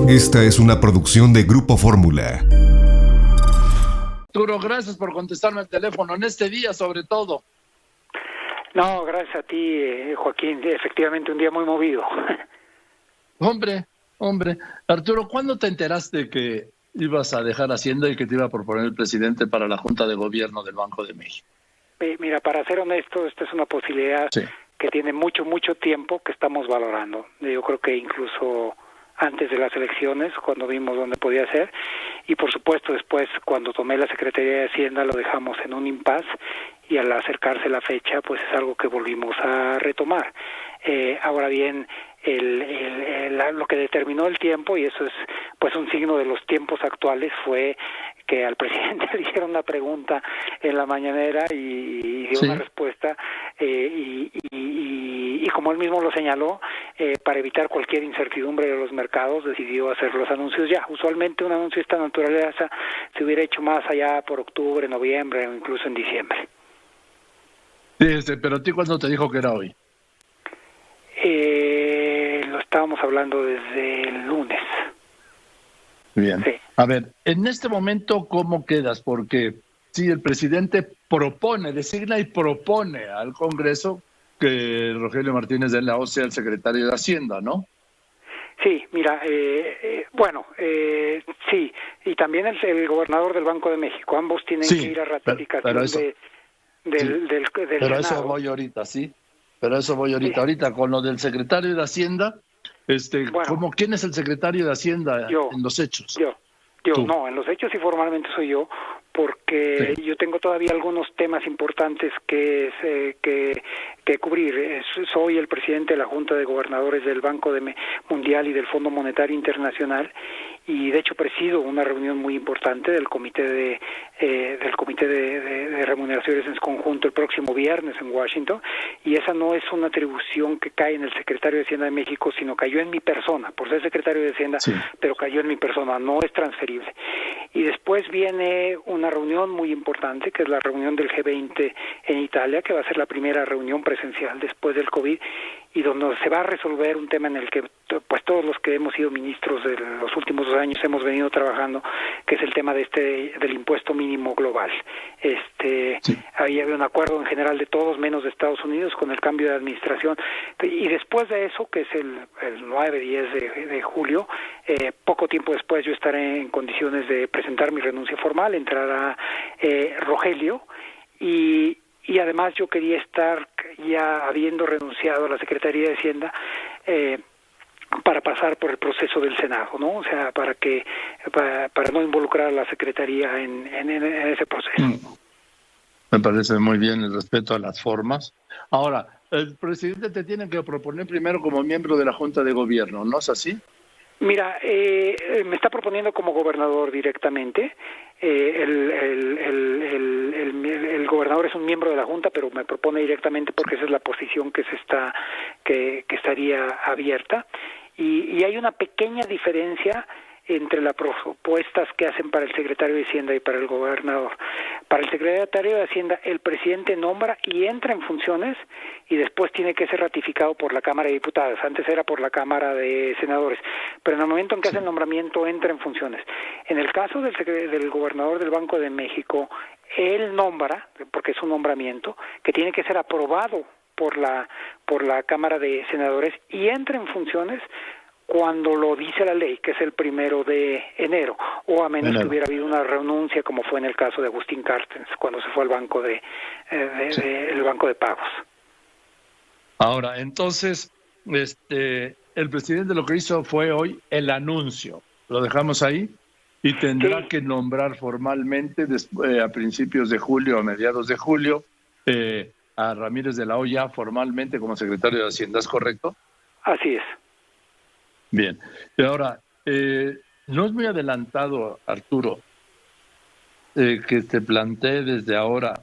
Esta es una producción de Grupo Fórmula. Arturo, gracias por contestarme el teléfono en este día, sobre todo. No, gracias a ti, Joaquín. Efectivamente, un día muy movido. Hombre. Arturo, ¿cuándo te enteraste que ibas a dejar Hacienda y que te iba a proponer el presidente para la Junta de Gobierno del Banco de México? Mira, para ser honesto, esta es una posibilidad que tiene mucho tiempo que estamos valorando. Yo creo que incluso antes de las elecciones, cuando vimos dónde podía ser, y por supuesto después, cuando tomé la Secretaría de Hacienda, lo dejamos en un impasse, y al acercarse la fecha, pues es algo que volvimos a retomar. Ahora bien, lo que determinó el tiempo, y eso es pues un signo de los tiempos actuales, fue que al presidente le hicieron una pregunta en la mañanera y dio una respuesta, y como él mismo lo señaló, para evitar cualquier incertidumbre de los mercados, decidió hacer los anuncios ya. Usualmente un anuncio de esta naturaleza se hubiera hecho más allá por octubre, noviembre o incluso en diciembre. Sí, pero ¿a ti cuándo te dijo que era hoy? Lo estábamos hablando desde el lunes. Bien. Sí. A ver, en este momento, ¿cómo quedas? Porque si el presidente designa y propone al Congreso que Rogelio Martínez de la O sea el secretario de Hacienda, ¿no? Sí, mira, sí, y también el gobernador del Banco de México. Ambos tienen que ir a ratificación del Pero Senado. eso voy ahorita, ¿sí? Pero eso voy ahorita. Sí. Ahorita con lo del secretario de Hacienda, ¿quién es el secretario de Hacienda en los hechos? Yo, no, en los hechos y formalmente soy yo, porque yo tengo todavía algunos temas importantes que cubrir. Soy el presidente de la Junta de Gobernadores del Banco Mundial y del Fondo Monetario Internacional, y de hecho presido una reunión muy importante del Comité de Remuneraciones en conjunto el próximo viernes en Washington, y esa no es una atribución que cae en el secretario de Hacienda de México, sino cayó en mi persona, por ser secretario de Hacienda, pero cayó en mi persona, no es transferible. Y después viene una reunión muy importante, que es la reunión del G20 en Italia, que va a ser la primera reunión presencial después del COVID, y donde se va a resolver un tema en el que pues todos los que hemos sido ministros de los últimos 2 años hemos venido trabajando, que es el tema del impuesto mínimo global. Ahí había un acuerdo en general de todos, menos de Estados Unidos, con el cambio de administración, y después de eso, que es el 9-10 de julio, poco tiempo después yo estaré en condiciones de presentar mi renuncia formal, entrará Rogelio, y además yo quería estar ya habiendo renunciado a la Secretaría de Hacienda para pasar por el proceso del Senado, ¿no? O sea, para no involucrar a la Secretaría en ese proceso. Me parece muy bien el respeto a las formas. Ahora, el presidente te tiene que proponer primero como miembro de la Junta de Gobierno, ¿no es así? Mira, me está proponiendo como gobernador directamente. El gobernador es un miembro de la Junta, pero me propone directamente porque esa es la posición que estaría abierta. Y hay una pequeña diferencia entre las propuestas que hacen para el secretario de Hacienda y para el gobernador. Para el secretario de Hacienda, el presidente nombra y entra en funciones, y después tiene que ser ratificado por la Cámara de Diputados. Antes era por la Cámara de Senadores, pero en el momento en que hace el nombramiento entra en funciones. En el caso del gobernador del Banco de México, él nombra, porque es un nombramiento, que tiene que ser aprobado por la Cámara de Senadores, y entra en funciones cuando lo dice la ley, que es el 1 de enero, o a menos que hubiera habido una renuncia, como fue en el caso de Agustín Carstens, cuando se fue al banco el banco de pagos. Ahora, entonces, el presidente lo que hizo fue hoy el anuncio. Lo dejamos ahí y tendrá que nombrar formalmente a principios de julio, a mediados de julio, a Ramírez de la O ya formalmente como secretario de Hacienda, ¿es correcto? Así es. Bien, y ahora, no es muy adelantado, Arturo, que te plantee desde ahora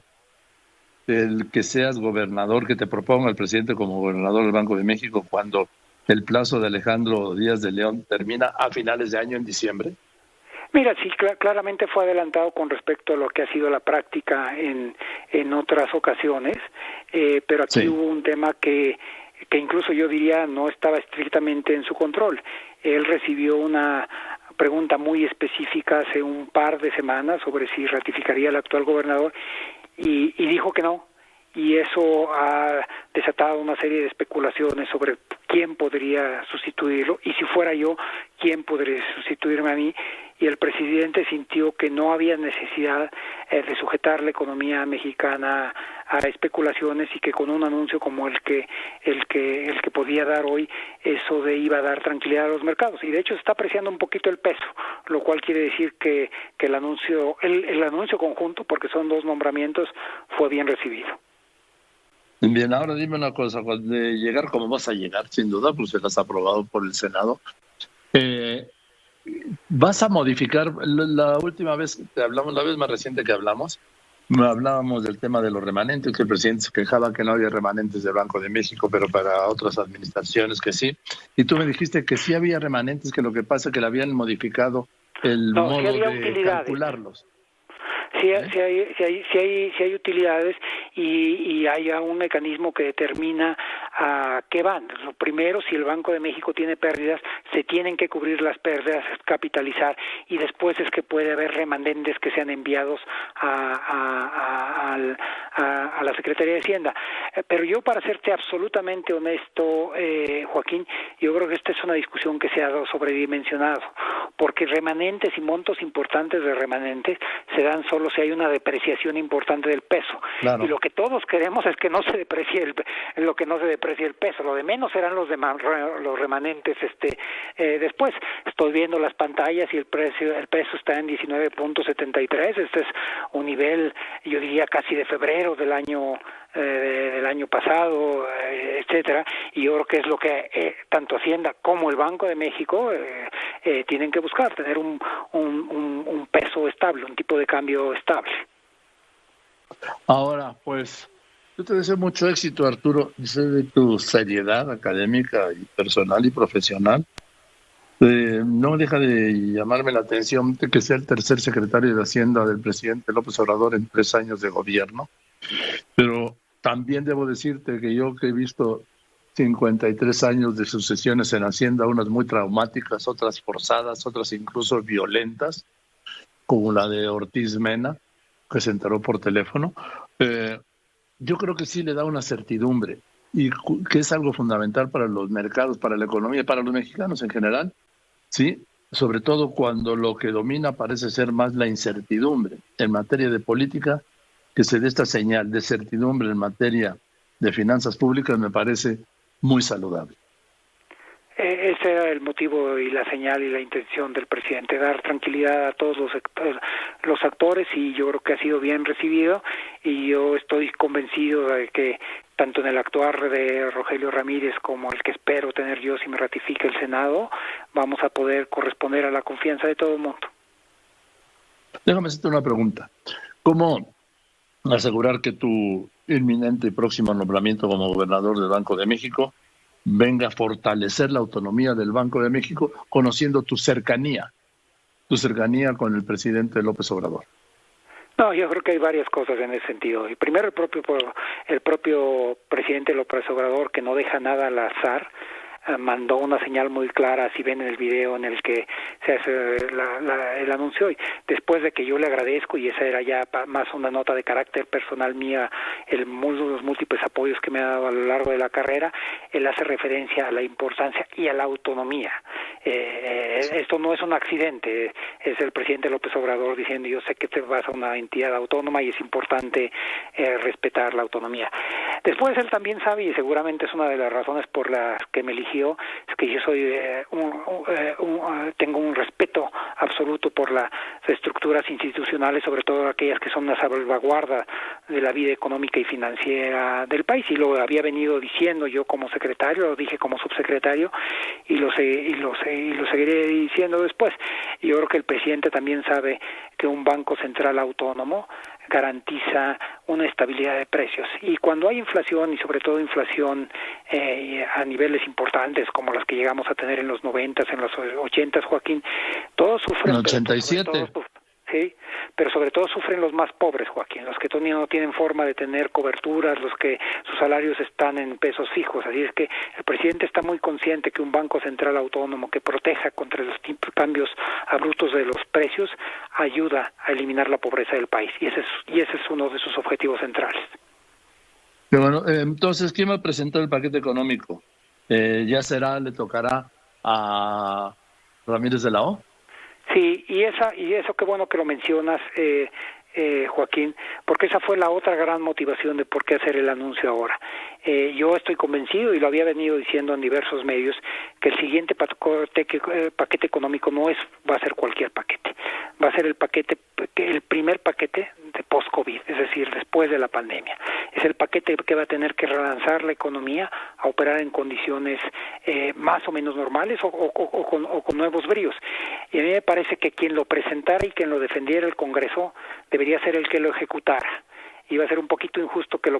el que seas gobernador, que te proponga el presidente como gobernador del Banco de México cuando el plazo de Alejandro Díaz de León termina a finales de año, en diciembre. Mira, sí, claramente fue adelantado con respecto a lo que ha sido la práctica en otras ocasiones, pero aquí hubo un tema que incluso yo diría no estaba estrictamente en su control. Él recibió una pregunta muy específica hace un par de semanas sobre si ratificaría al actual gobernador y dijo que no. Y eso ha desatado una serie de especulaciones sobre quién podría sustituirlo, y si fuera yo, quién podría sustituirme a mí. Y el presidente sintió que no había necesidad de sujetar la economía mexicana a especulaciones, y que con un anuncio como el que podía dar hoy, eso iba a dar tranquilidad a los mercados. Y de hecho se está apreciando un poquito el peso, lo cual quiere decir que el anuncio conjunto, porque son dos nombramientos, fue bien recibido. Bien, ahora dime una cosa, de llegar como vas a llegar, sin duda, pues se las has aprobado por el Senado. ¿Vas a modificar? La última vez que te hablamos, la vez más reciente que hablábamos del tema de los remanentes, que el presidente se quejaba que no había remanentes del Banco de México, pero para otras administraciones que sí. Y tú me dijiste que sí había remanentes, que lo que pasa es que le habían modificado el modo de calcularlos. Sí hay utilidades, y hay un mecanismo que determina a qué van. Lo primero, si el Banco de México tiene pérdidas, se tienen que cubrir las pérdidas, capitalizar, y después es que puede haber remanentes que sean enviados a la Secretaría de Hacienda. Pero yo, para serte absolutamente honesto, Joaquín, yo creo que esta es una discusión que se ha sobredimensionado, porque remanentes y montos importantes de remanentes se dan solo si hay una depreciación importante del peso. Claro. Y lo que todos queremos es que no se deprecie el peso. Lo de menos serán los remanentes después. Estoy viendo las pantallas y el peso está en 19.73. Este es un nivel, yo diría, casi de febrero del año pasado, etcétera. Y yo creo que es lo que tanto Hacienda como el Banco de México tienen que buscar, tener un peso estable, un tipo de cambio estable. Ahora, pues, yo te deseo mucho éxito, Arturo. Sé de tu seriedad académica y personal y profesional. No deja de llamarme la atención de que sea el tercer secretario de Hacienda del presidente López Obrador en 3 años de gobierno. Pero también debo decirte que yo, que he visto 53 años de sucesiones en Hacienda, unas muy traumáticas, otras forzadas, otras incluso violentas, como la de Ortiz Mena, que se enteró por teléfono, yo creo que sí le da una certidumbre, y que es algo fundamental para los mercados, para la economía, para los mexicanos en general, sí, sobre todo cuando lo que domina parece ser más la incertidumbre en materia de política. Que se dé esta señal de certidumbre en materia de finanzas públicas me parece muy saludable. Ese era el motivo y la señal y la intención del presidente, dar tranquilidad a todos los actores, y yo creo que ha sido bien recibido, y yo estoy convencido de que tanto en el actuar de Rogelio Ramírez como el que espero tener yo si me ratifica el Senado, vamos a poder corresponder a la confianza de todo el mundo. Déjame hacerte una pregunta. ¿Cómo asegurar que tu inminente y próximo nombramiento como gobernador del Banco de México venga a fortalecer la autonomía del Banco de México, conociendo tu cercanía con el presidente López Obrador? No, yo creo que hay varias cosas en ese sentido. Y primero, el propio presidente López Obrador, que no deja nada al azar, mandó una señal muy clara, si ven el video en el que se hace el anuncio hoy, después de que yo le agradezco, y esa era ya más una nota de carácter personal mía, los múltiples apoyos que me ha dado a lo largo de la carrera. Él hace referencia a la importancia y a la autonomía. Esto no es un accidente, es el presidente López Obrador diciendo: yo sé que te vas a una entidad autónoma y es importante respetar la autonomía. Después él también sabe, y seguramente es una de las razones por las que me eligió, es que yo soy tengo un respeto absoluto por las estructuras institucionales, sobre todo aquellas que son una salvaguarda de la vida económica y financiera del país, y lo había venido diciendo yo como secretario, lo dije como subsecretario, y lo seguiré diciendo después. Y yo creo que el presidente también sabe que un banco central autónomo garantiza una estabilidad de precios, y cuando hay inflación, y sobre todo inflación a niveles importantes como las que llegamos a tener en los 90s, en los 80s, Joaquín, todos sufren. En 87. Sí, pero sobre todo sufren los más pobres, Joaquín, los que todavía no tienen forma de tener coberturas, los que sus salarios están en pesos fijos. Así es que el presidente está muy consciente que un banco central autónomo que proteja contra los cambios abruptos de los precios ayuda a eliminar la pobreza del país, y ese es uno de sus objetivos centrales. Pero bueno, entonces, ¿quién va a presentar el paquete económico? Le tocará a Ramírez de la O. Sí, y eso qué bueno que lo mencionas, Joaquín, porque esa fue la otra gran motivación de por qué hacer el anuncio ahora. Yo estoy convencido, y lo había venido diciendo en diversos medios, que el siguiente paquete económico va a ser cualquier paquete. Va a ser el primer paquete de post-COVID, es decir, después de la pandemia. Es el paquete que va a tener que relanzar la economía a operar en condiciones más o menos normales o con nuevos bríos. Y a mí me parece que quien lo presentara y quien lo defendiera el Congreso debería ser el que lo ejecutara. Iba a ser un poquito injusto que lo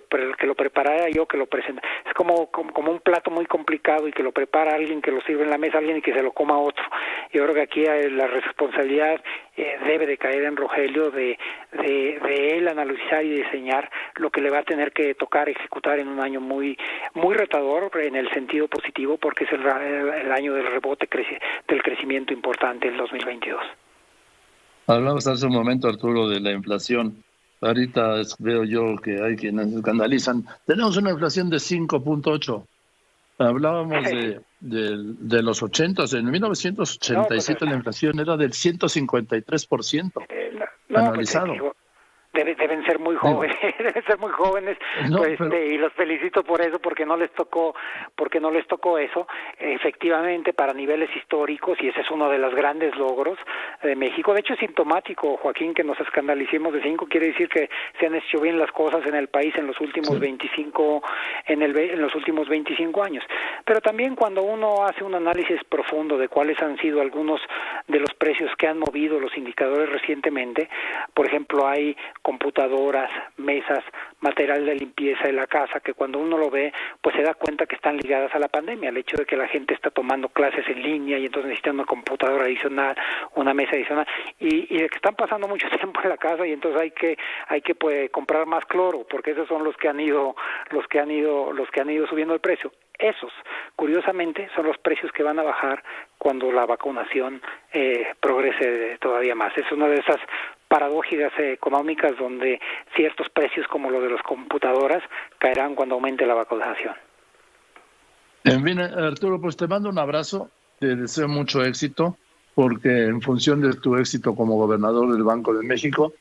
preparara yo, que lo presenta. Es como un plato muy complicado y que lo prepara alguien, que lo sirve en la mesa alguien y que se lo coma otro. Yo creo que aquí la responsabilidad debe de caer en Rogelio de él analizar y diseñar lo que le va a tener que tocar ejecutar en un año muy muy retador en el sentido positivo, porque es el año del rebote del crecimiento importante, el 2022. Hablamos hace un momento, Arturo, de la inflación. Ahorita veo yo que hay quienes se escandalizan. Tenemos una inflación de 5.8. Hablábamos de los 80. En 1987 la inflación era del 153% anualizado. Deben ser muy jóvenes, y los felicito por eso, porque no les tocó eso, efectivamente, para niveles históricos, y ese es uno de los grandes logros de México. De hecho, es sintomático, Joaquín, que nos escandalicemos de 5, quiere decir que se han hecho bien las cosas en el país en los últimos 25 años. Pero también cuando uno hace un análisis profundo de cuáles han sido algunos de los precios que han movido los indicadores recientemente, por ejemplo, hay computadoras, mesas, material de limpieza de la casa, que cuando uno lo ve, pues se da cuenta que están ligadas a la pandemia, el hecho de que la gente está tomando clases en línea y entonces necesitan una computadora adicional, una mesa adicional, y de que están pasando mucho tiempo en la casa, y entonces hay que pues, comprar más cloro, porque esos son los que han ido subiendo el precio. Esos, curiosamente, son los precios que van a bajar cuando la vacunación progrese todavía más. Es una de esas paradójicas económicas donde ciertos precios como los de las computadoras caerán cuando aumente la vacunación. En fin, Arturo, pues te mando un abrazo, te deseo mucho éxito, porque en función de tu éxito como gobernador del Banco de México,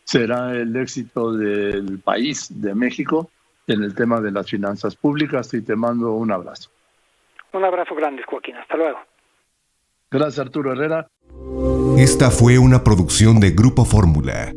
será el éxito del país, de México, en el tema de las finanzas públicas, y te mando un abrazo. Un abrazo grande, Joaquín. Hasta luego. Gracias, Arturo Herrera. Esta fue una producción de Grupo Fórmula.